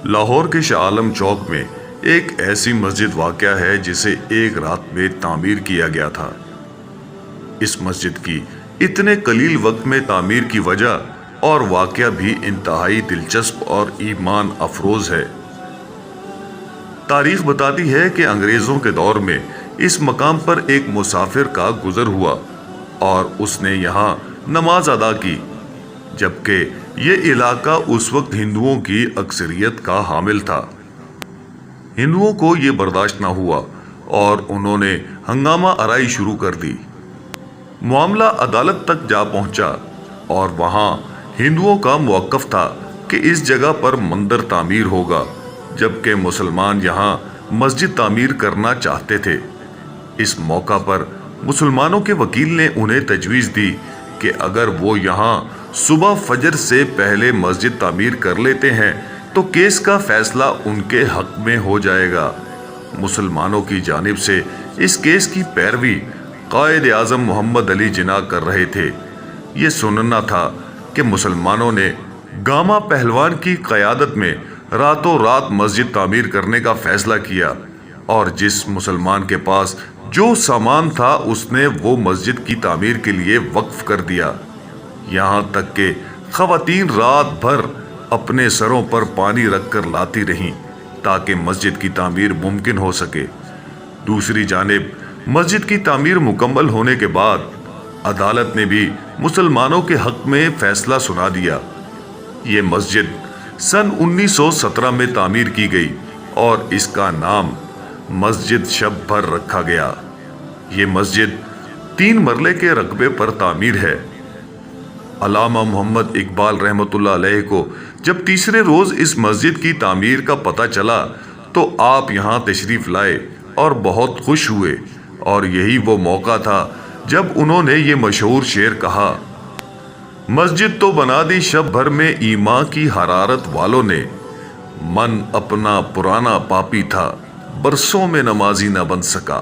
لاہور کے شاہ عالم چوک میں ایک ایسی مسجد واقع ہے جسے ایک رات میں تعمیر کیا گیا تھا۔ اس مسجد کی اتنے قلیل وقت میں تعمیر کی وجہ اور واقعہ بھی انتہائی دلچسپ اور ایمان افروز ہے۔ تاریخ بتاتی ہے کہ انگریزوں کے دور میں اس مقام پر ایک مسافر کا گزر ہوا اور اس نے یہاں نماز ادا کی، جبکہ یہ علاقہ اس وقت ہندوؤں کی اکثریت کا حامل تھا۔ ہندوؤں کو یہ برداشت نہ ہوا اور انہوں نے ہنگامہ آرائی شروع کر دی۔ معاملہ عدالت تک جا پہنچا اور وہاں ہندوؤں کا موقف تھا کہ اس جگہ پر مندر تعمیر ہوگا، جبکہ مسلمان یہاں مسجد تعمیر کرنا چاہتے تھے۔ اس موقع پر مسلمانوں کے وکیل نے انہیں تجویز دی کہ اگر وہ یہاں صبح فجر سے پہلے مسجد تعمیر کر لیتے ہیں تو کیس کا فیصلہ ان کے حق میں ہو جائے گا۔ مسلمانوں کی جانب سے اس کیس کی پیروی قائد اعظم محمد علی جناح کر رہے تھے۔ یہ سننا تھا کہ مسلمانوں نے گاما پہلوان کی قیادت میں راتوں رات مسجد تعمیر کرنے کا فیصلہ کیا اور جس مسلمان کے پاس جو سامان تھا اس نے وہ مسجد کی تعمیر کے لیے وقف کر دیا۔ یہاں تک کہ خواتین رات بھر اپنے سروں پر پانی رکھ کر لاتی رہیں تاکہ مسجد کی تعمیر ممکن ہو سکے۔ دوسری جانب مسجد کی تعمیر مکمل ہونے کے بعد عدالت نے بھی مسلمانوں کے حق میں فیصلہ سنا دیا۔ یہ مسجد سن 1917 میں تعمیر کی گئی اور اس کا نام مسجد شب بھر رکھا گیا۔ یہ مسجد 3 مرلے کے رقبے پر تعمیر ہے۔ علامہ محمد اقبال رحمۃ اللہ علیہ کو جب تیسرے روز اس مسجد کی تعمیر کا پتہ چلا تو آپ یہاں تشریف لائے اور بہت خوش ہوئے، اور یہی وہ موقع تھا جب انہوں نے یہ مشہور شعر کہا: مسجد تو بنا دی شب بھر میں ایمان کی حرارت والوں نے، من اپنا پرانا پاپی تھا برسوں میں نمازی نہ بن سکا۔